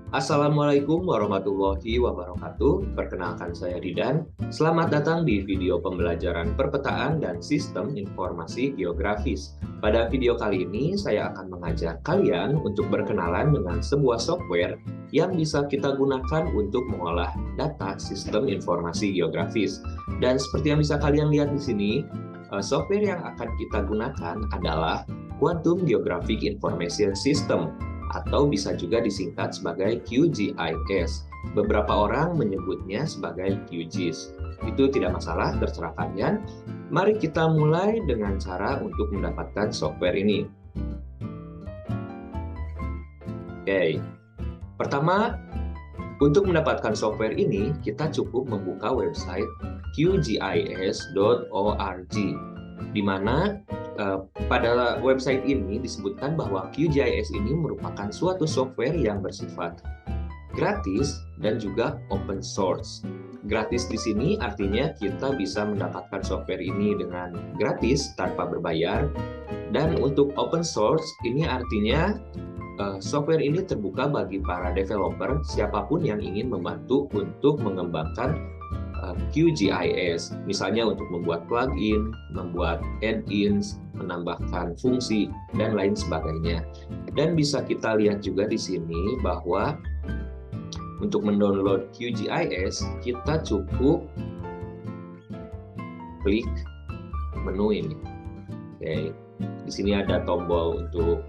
Assalamualaikum warahmatullahi wabarakatuh. Perkenalkan saya Didan. Selamat datang di video pembelajaran perpetaan dan sistem informasi geografis. Pada video kali ini saya akan mengajak kalian untuk berkenalan dengan sebuah software yang bisa kita gunakan untuk mengolah data sistem informasi geografis. Dan seperti yang bisa kalian lihat di sini, software yang akan kita gunakan adalah Quantum Geographic Information System, atau bisa juga disingkat sebagai QGIS. Beberapa orang menyebutnya sebagai QGIS. Itu tidak masalah, terserah kalian. Mari kita mulai dengan cara untuk mendapatkan software ini. Oke, pertama, untuk mendapatkan software ini, kita cukup membuka website qgis.org, di mana pada website ini disebutkan bahwa QGIS ini merupakan suatu software yang bersifat gratis dan juga open source. Gratis di sini artinya kita bisa mendapatkan software ini dengan gratis tanpa berbayar, dan untuk open source ini artinya software ini terbuka bagi para developer, siapapun yang ingin membantu untuk mengembangkan QGIS, misalnya untuk membuat plugin, membuat add-ins, menambahkan fungsi, dan lain sebagainya. Dan bisa kita lihat juga di sini bahwa untuk mendownload QGIS, kita cukup klik menu ini. Oke, di sini ada tombol untuk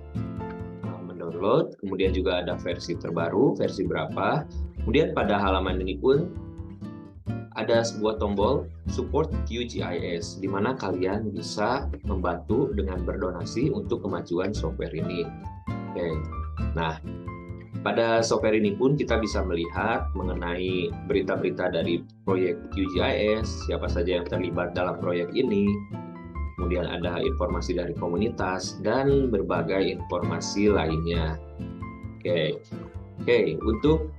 mendownload, kemudian juga ada versi terbaru, versi berapa. Kemudian pada halaman ini pun ada sebuah tombol support QGIS, di mana kalian bisa membantu dengan berdonasi untuk kemajuan software ini. Oke, nah pada software ini pun kita bisa melihat mengenai berita-berita dari proyek QGIS, siapa saja yang terlibat dalam proyek ini, kemudian ada informasi dari komunitas dan berbagai informasi lainnya. Oke, untuk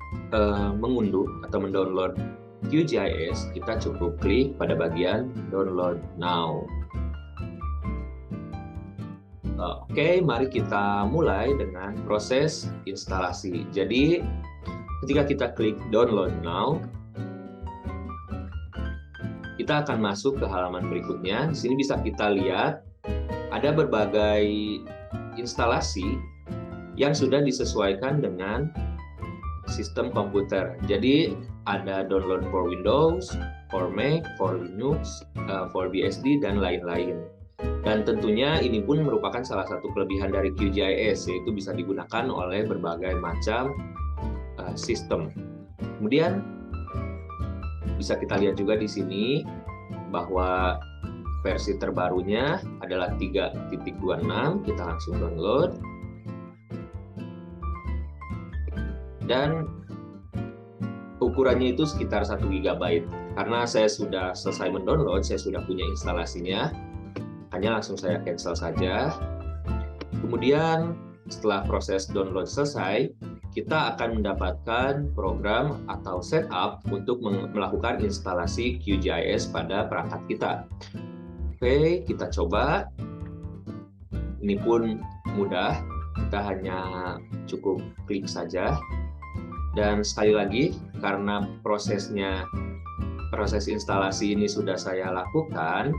mengunduh atau mendownload QGIS, kita cukup klik pada bagian Download Now. Oke, mari kita mulai dengan proses instalasi. Jadi, ketika kita klik Download Now, kita akan masuk ke halaman berikutnya. Di sini bisa kita lihat ada berbagai instalasi yang sudah disesuaikan dengan sistem komputer. Jadi ada download for Windows, for Mac, for Linux, for BSD, dan lain-lain. Dan tentunya ini pun merupakan salah satu kelebihan dari QGIS, yaitu bisa digunakan oleh berbagai macam sistem. Kemudian bisa kita lihat juga di sini bahwa versi terbarunya adalah 3.26. Kita langsung download. Dan ukurannya itu sekitar 1 GB. Karena saya sudah selesai mendownload, saya sudah punya instalasinya, hanya langsung saya cancel saja. Kemudian setelah proses download selesai, kita akan mendapatkan program atau setup untuk melakukan instalasi QGIS pada perangkat kita. Oke, kita coba. Ini pun mudah, kita hanya cukup klik saja. Dan sekali lagi, karena proses instalasi ini sudah saya lakukan,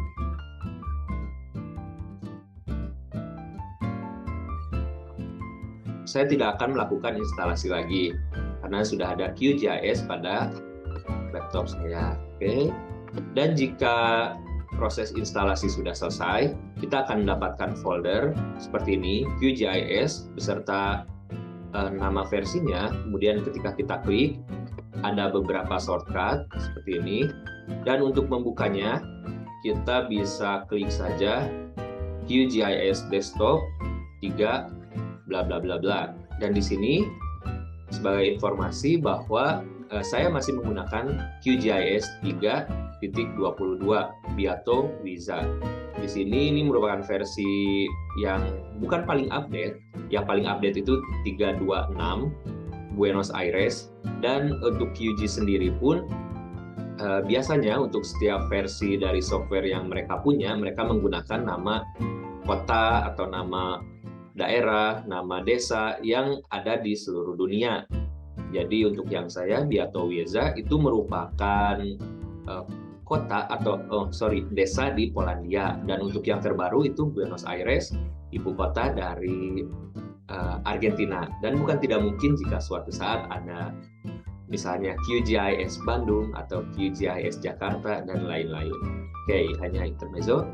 saya tidak akan melakukan instalasi lagi, karena sudah ada QGIS pada laptop saya. Oke. Dan jika proses instalasi sudah selesai, kita akan mendapatkan folder seperti ini, QGIS, beserta nama versinya. Kemudian ketika kita klik, ada beberapa shortcut seperti ini, dan untuk membukanya kita bisa klik saja QGIS desktop 3 bla bla bla bla. Dan di sini sebagai informasi bahwa saya masih menggunakan QGIS 3.22 Beato Wiza. Di sini ini merupakan versi yang bukan paling update. Yang paling update itu 3.26 Buenos Aires. Dan untuk QG sendiri pun biasanya untuk setiap versi dari software yang mereka punya, mereka menggunakan nama kota atau nama daerah, nama desa yang ada di seluruh dunia. Jadi untuk yang saya Biatowieza itu merupakan kota atau desa di Polandia, dan untuk yang terbaru itu Buenos Aires, ibu kota dari Argentina. Dan bukan tidak mungkin jika suatu saat ada misalnya QGIS Bandung atau QGIS Jakarta dan lain-lain. Oke, hanya intermezzo.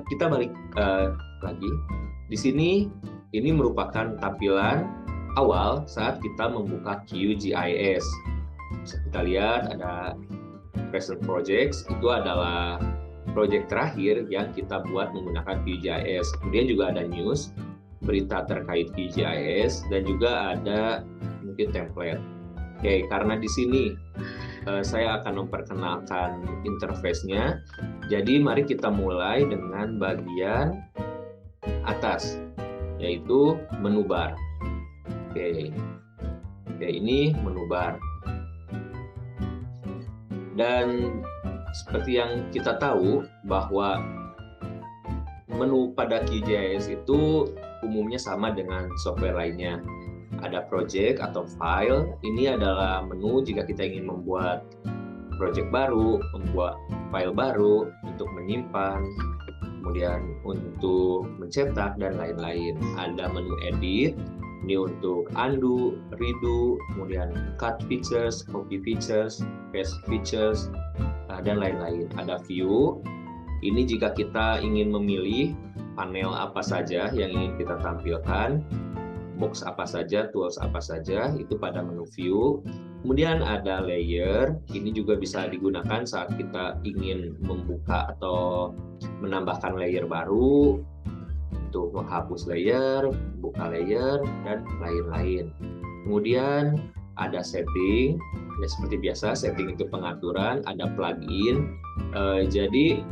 Kita balik lagi. Di sini ini merupakan tampilan awal saat kita membuka QGIS. Bisa kita lihat ada present projects, itu adalah project terakhir yang kita buat menggunakan QGIS. Kemudian juga ada news, berita terkait QGIS, dan juga ada mungkin template. Oke, karena di sini saya akan memperkenalkan interface-nya. Jadi mari kita mulai dengan bagian atas, yaitu menu bar. Oke, ini menu bar. Dan seperti yang kita tahu bahwa menu pada QGIS itu umumnya sama dengan software lainnya. Ada project atau file. Ini adalah menu jika kita ingin membuat project baru, membuat file baru, untuk menyimpan, kemudian untuk mencetak, dan lain-lain. Ada menu edit. Ini untuk undo, redo, kemudian cut features, copy features, paste features, dan lain-lain. Ada view. Ini jika kita ingin memilih panel apa saja yang ingin kita tampilkan, box apa saja, tools apa saja, itu pada menu view. Kemudian ada layer. Ini juga bisa digunakan saat kita ingin membuka atau menambahkan layer baru, untuk menghapus layer, buka layer, dan lain-lain. Kemudian ada setting, ya seperti biasa, setting itu pengaturan, ada plugin. Jadi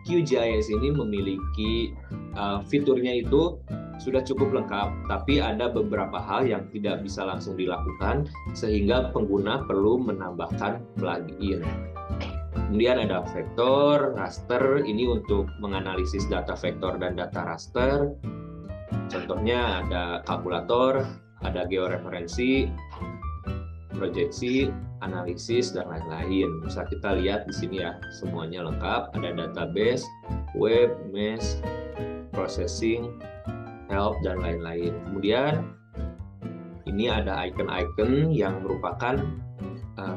QGIS ini memiliki fiturnya itu sudah cukup lengkap, tapi ada beberapa hal yang tidak bisa langsung dilakukan, sehingga pengguna perlu menambahkan plugin. Kemudian ada vektor, raster, ini untuk menganalisis data vektor dan data raster. Contohnya ada kalkulator, ada georeferensi, proyeksi, analisis, dan lain-lain. Bisa kita lihat di sini ya, semuanya lengkap. Ada database, web, mesh, processing, help, dan lain-lain. Kemudian ini ada icon-icon yang merupakan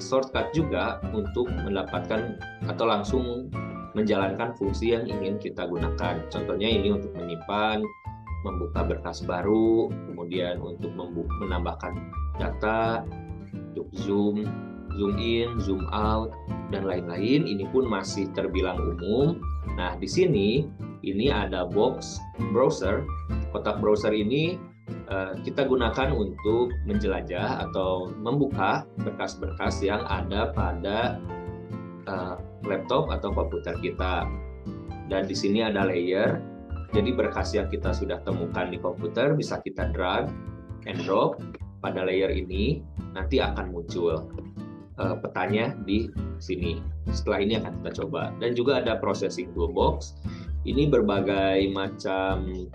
shortcut juga untuk mendapatkan atau langsung menjalankan fungsi yang ingin kita gunakan. Contohnya ini untuk menyimpan, membuka berkas baru, kemudian untuk menambahkan data, untuk zoom in, zoom out, dan lain-lain. Ini pun masih terbilang umum. Nah, di sini ini ada box browser. Kotak browser ini kita gunakan untuk menjelajah atau membuka berkas-berkas yang ada pada laptop atau komputer kita. Dan di sini ada layer. Jadi berkas yang kita sudah temukan di komputer bisa kita drag and drop pada layer ini, nanti akan muncul petanya di sini. Setelah ini akan kita coba. Dan juga ada processing toolbox. Ini berbagai macam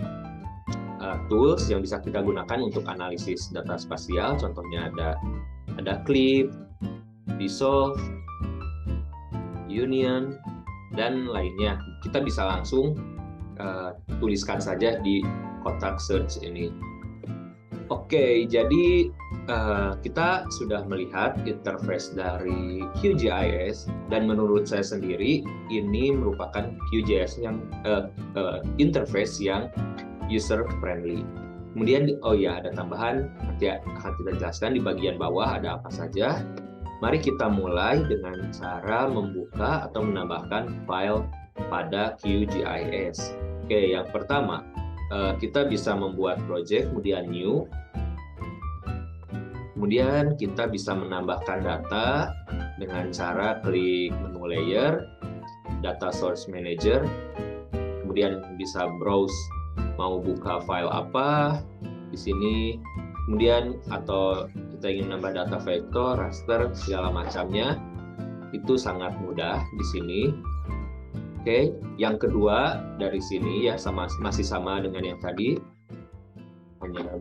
tools yang bisa kita gunakan untuk analisis data spasial. Contohnya ada clip, dissolve, union, dan lainnya. Kita bisa langsung tuliskan saja di kotak search ini. Oke, jadi kita sudah melihat interface dari QGIS, dan menurut saya sendiri ini merupakan QGIS yang interface yang user friendly. Kemudian ada tambahan, nanti akan kita jelaskan di bagian bawah ada apa saja. Mari kita mulai dengan cara membuka atau menambahkan file pada QGIS. Oke, yang pertama kita bisa membuat project, kemudian new. Kemudian kita bisa menambahkan data dengan cara klik menu layer, data source manager, kemudian bisa browse mau buka file apa di sini, kemudian atau kita ingin nambah data vektor, raster, segala macamnya, itu sangat mudah di sini. Oke, yang kedua dari sini ya masih sama dengan yang tadi, hanya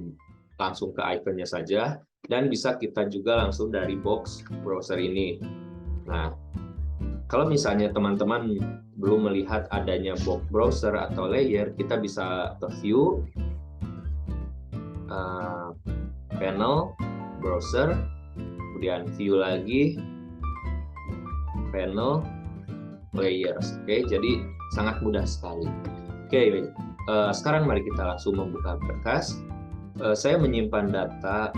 langsung ke ikonnya saja. dan bisa kita juga langsung dari box browser ini. Nah, kalau misalnya teman-teman belum melihat adanya box browser atau layer, kita bisa ke view, panel, browser, kemudian view lagi, panel, layers. Oke, jadi sangat mudah sekali. Oke, sekarang mari kita langsung membuka berkas. Saya menyimpan data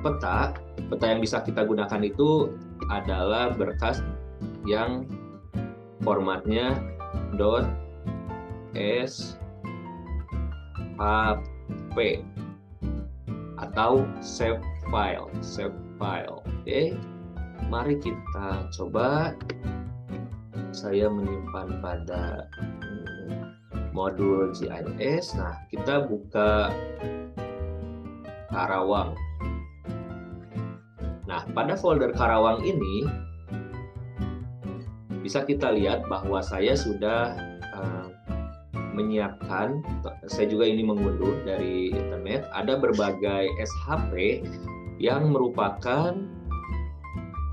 peta. Peta yang bisa kita gunakan itu adalah berkas yang formatnya .shp atau save file. Oke, mari kita coba. Saya menyimpan pada modul GIS. Nah, kita buka Karawang. Nah, pada folder Karawang ini bisa kita lihat bahwa saya sudah menyiapkan, saya juga ini mengunduh dari internet, ada berbagai SHP yang merupakan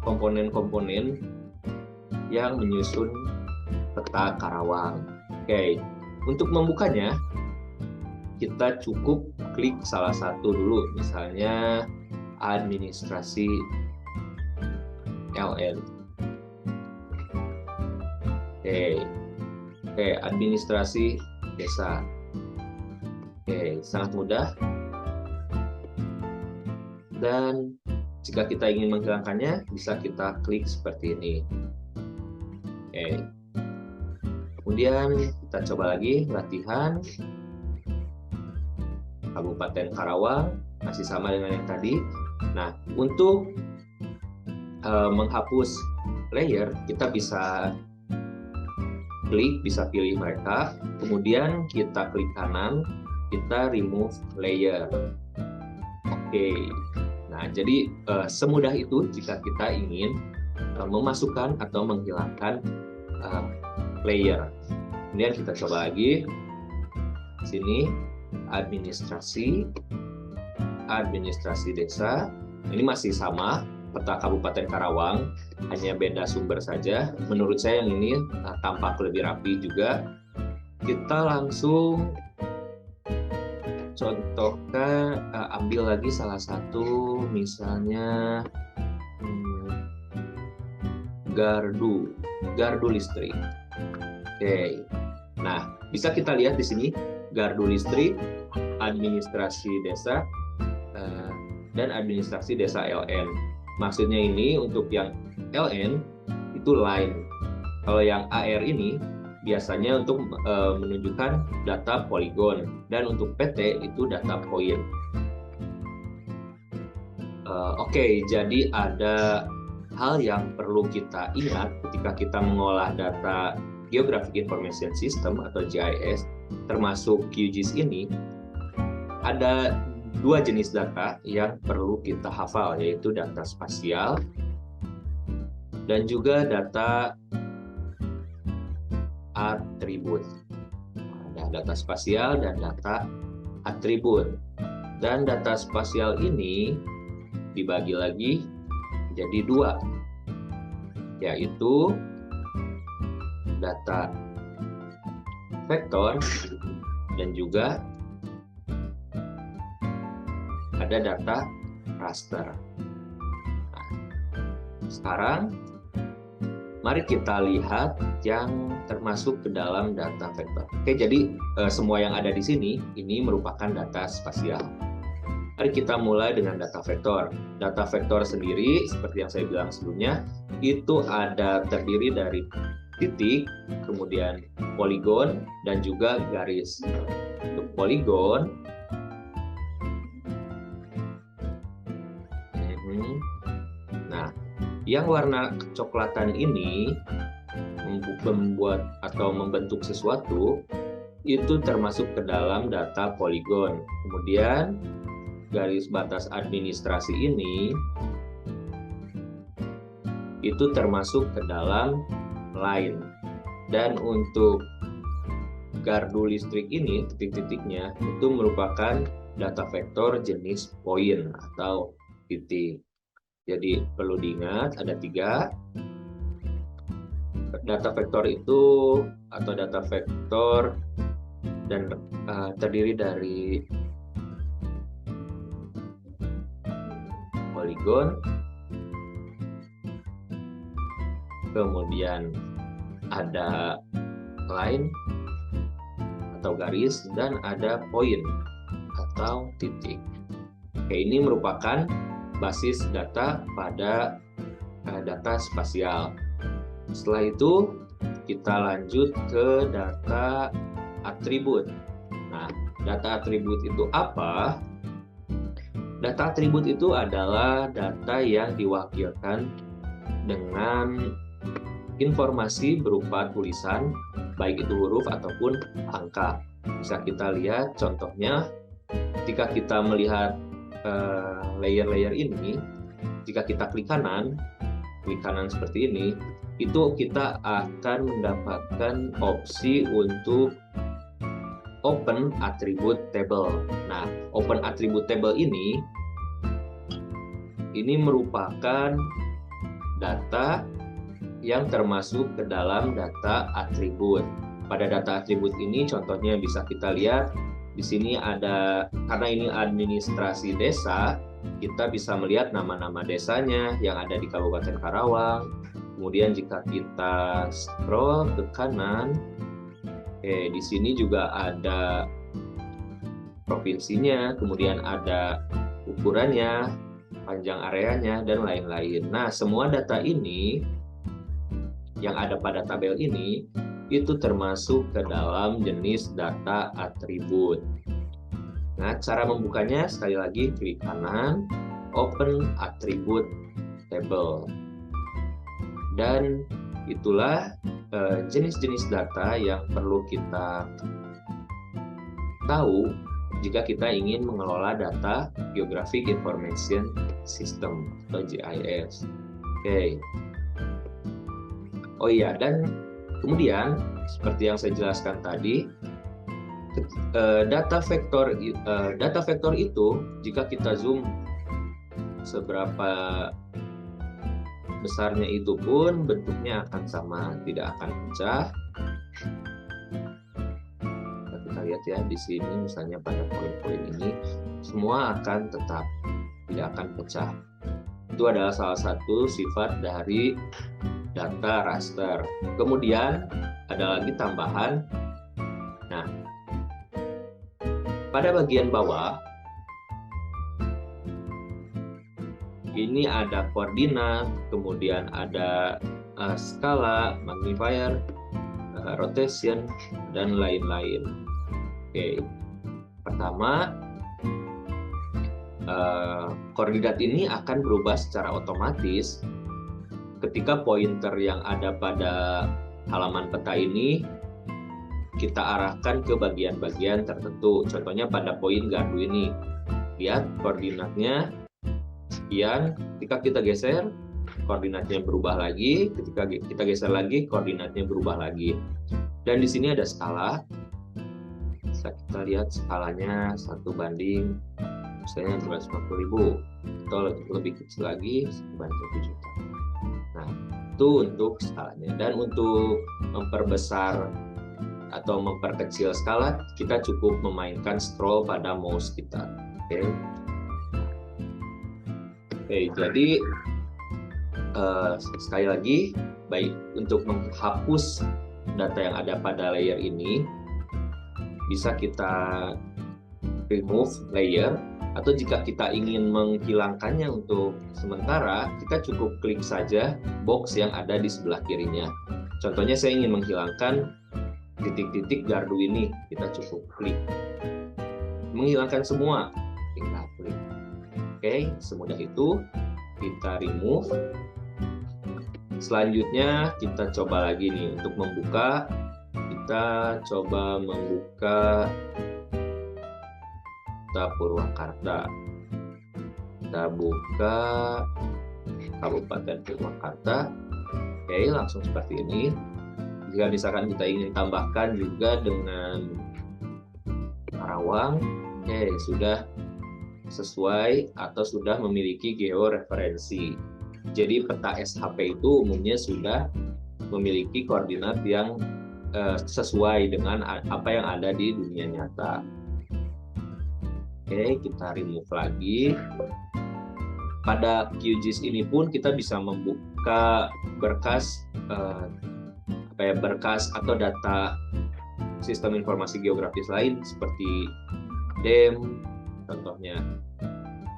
komponen-komponen yang menyusun peta Karawang. Oke, untuk membukanya kita cukup klik salah satu dulu, misalnya administrasi LN. Oke, administrasi desa. Oke, sangat mudah. Dan jika kita ingin menghilangkannya, bisa kita klik seperti ini. Oke. Kemudian kita coba lagi latihan. Kabupaten Karawang masih sama dengan yang tadi. Nah, untuk menghapus layer, kita bisa klik, bisa pilih mereka. Kemudian kita klik kanan, kita remove layer. Oke. Nah, jadi semudah itu jika kita ingin memasukkan atau menghilangkan layer. Kemudian kita coba lagi. Sini administrasi desa. Ini masih sama peta Kabupaten Karawang, hanya beda sumber saja. Menurut saya yang ini tampak lebih rapi juga. Kita langsung contohkan, ambil lagi salah satu, misalnya gardu listrik. Oke. Nah, bisa kita lihat di sini gardu listrik, administrasi desa, dan administrasi desa LN. Maksudnya ini untuk yang LN itu line. Kalau yang AR ini biasanya untuk menunjukkan data poligon, dan untuk PT itu data point. Oke, jadi ada hal yang perlu kita ingat ketika kita mengolah data Geographic Information System atau GIS, termasuk QGIS ini. Ada dua jenis data yang perlu kita hafal, yaitu data spasial dan juga data atribut. Ada data spasial dan data atribut. Dan data spasial ini dibagi lagi jadi dua, yaitu data vektor dan juga ada data raster. Nah, sekarang mari kita lihat yang termasuk ke dalam data vektor. Oke, jadi semua yang ada di sini ini merupakan data spasial. Mari kita mulai dengan data vektor. Data vektor sendiri, seperti yang saya bilang sebelumnya, itu terdiri dari titik, kemudian poligon, dan juga garis. Untuk poligon, nah, yang warna kecoklatan ini membuat atau membentuk sesuatu, itu termasuk ke dalam data poligon. Kemudian garis batas administrasi ini itu termasuk ke dalam line. Dan untuk gardu listrik ini, titik-titiknya itu merupakan data vektor jenis point atau titik. Jadi perlu diingat ada 3. Data vektor itu atau data vektor dan terdiri dari poligon, kemudian ada line atau garis, dan ada poin atau titik. Oke, ini merupakan basis data pada data spasial. Setelah itu kita lanjut ke data atribut. Nah, data atribut itu apa? Data atribut itu adalah data yang diwakilkan dengan informasi berupa tulisan, baik itu huruf ataupun angka. Bisa kita lihat contohnya ketika kita melihat layer-layer ini, jika kita klik kanan seperti ini, itu kita akan mendapatkan opsi untuk open attribute table. Nah, open attribute table ini merupakan data yang termasuk ke dalam data atribut. Pada data atribut ini contohnya bisa kita lihat di sini ada, karena ini administrasi desa, kita bisa melihat nama-nama desanya yang ada di Kabupaten Karawang. Kemudian jika kita scroll ke kanan, di sini juga ada provinsinya, kemudian ada ukurannya, panjang areanya, dan lain-lain. Nah, semua data ini yang ada pada tabel ini itu termasuk ke dalam jenis data atribut. Nah, cara membukanya sekali lagi klik kanan, open attribute table. Dan itulah jenis-jenis data yang perlu kita tahu jika kita ingin mengelola data Geographic Information System atau GIS. Oke. Oh iya, dan kemudian seperti yang saya jelaskan tadi, data vektor itu jika kita zoom seberapa besarnya itu pun bentuknya akan sama, tidak akan pecah. Kita lihat ya di sini misalnya pada poin-poin ini semua akan tetap, tidak akan pecah. Itu adalah salah satu sifat dari data raster. Kemudian ada lagi tambahan. Nah, pada bagian bawah ini ada koordinat, kemudian ada skala, magnifier, rotation, dan lain-lain. Oke, pertama koordinat ini akan berubah secara otomatis ketika pointer yang ada pada halaman peta ini kita arahkan ke bagian-bagian tertentu. Contohnya pada poin gardu ini, lihat koordinatnya sekian, ketika kita geser koordinatnya berubah lagi, ketika kita geser lagi koordinatnya berubah lagi. Dan di sini ada skala, bisa kita lihat skalanya 1 banding misalnya 250.000 atau lebih kecil lagi 1/1 juta. Nah, itu untuk skalanya. Dan untuk memperbesar atau memperkecil skala, kita cukup memainkan scroll pada mouse kita. Oke, jadi sekali lagi, baik untuk menghapus data yang ada pada layer ini, bisa kita remove layer, atau jika kita ingin menghilangkannya untuk sementara, kita cukup klik saja box yang ada di sebelah kirinya. Contohnya saya ingin menghilangkan titik-titik gardu ini, kita cukup klik. Menghilangkan semua, tinggal klik. Oke, semudah itu kita remove. Selanjutnya kita coba lagi nih untuk membuka. Kita coba membuka Purwakarta. Kita buka Kabupaten Purwakarta. Oke, langsung seperti ini. Jika misalkan kita ingin tambahkan juga dengan Karawang, oke, sudah sesuai atau sudah memiliki georeferensi. Jadi peta SHP itu umumnya sudah memiliki koordinat yang sesuai dengan apa yang ada di dunia nyata. Oke, kita remove lagi. Pada QGIS ini pun kita bisa membuka berkas berkas atau data sistem informasi geografis lain seperti DEM contohnya.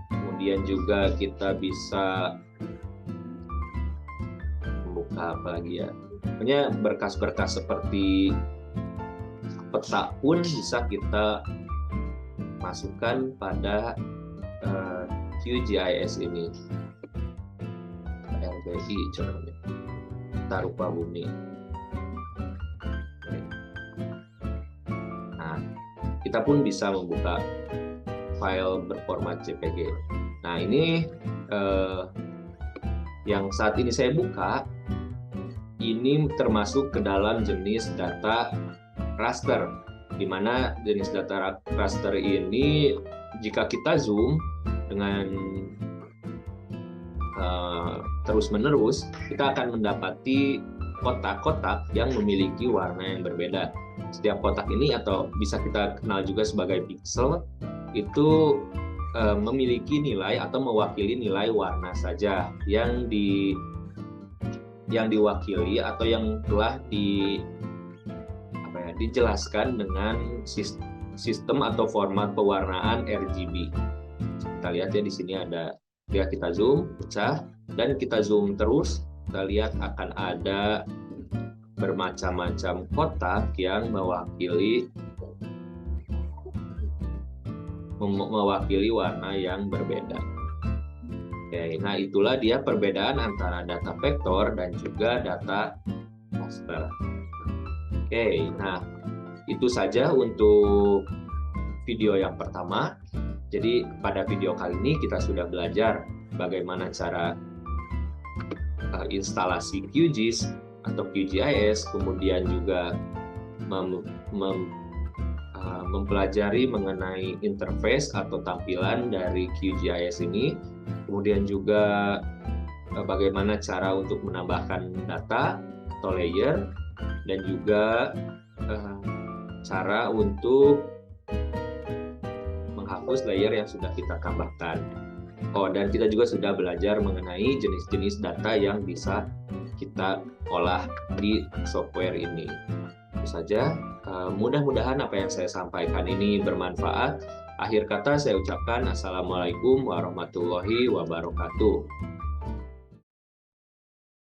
Kemudian juga kita bisa membuka apa lagi ya? Pokoknya berkas-berkas seperti peta pun bisa kita masukkan pada QGIS ini. LBI contohnya. Tarupa Bumi. Nah, kita pun bisa membuka file berformat JPG. Nah, ini yang saat ini saya buka, ini termasuk ke dalam jenis data raster, di mana jenis data raster ini jika kita zoom dengan terus-menerus, kita akan mendapati kotak-kotak yang memiliki warna yang berbeda. Setiap kotak ini, atau bisa kita kenal juga sebagai pixel, itu memiliki nilai atau mewakili nilai warna saja yang diwakili atau yang telah dijelaskan dengan sistem atau format pewarnaan RGB. Kita lihat ya, di sini ada, ya kita zoom, pecah, dan kita zoom terus, kita lihat akan ada bermacam-macam kotak yang mewakili warna yang berbeda. Oke, nah itulah dia perbedaan antara data vektor dan juga data raster. Oke, nah itu saja untuk video yang pertama. Jadi pada video kali ini kita sudah belajar bagaimana cara instalasi QGIS atau QGIS, kemudian juga mempelajari mengenai interface atau tampilan dari QGIS ini, kemudian juga bagaimana cara untuk menambahkan data atau layer, dan juga cara untuk menghapus layer yang sudah kita tambahkan. Oh, dan kita juga sudah belajar mengenai jenis-jenis data yang bisa kita olah di software ini. Itu saja. Mudah-mudahan apa yang saya sampaikan ini bermanfaat. Akhir kata saya ucapkan Assalamualaikum warahmatullahi wabarakatuh.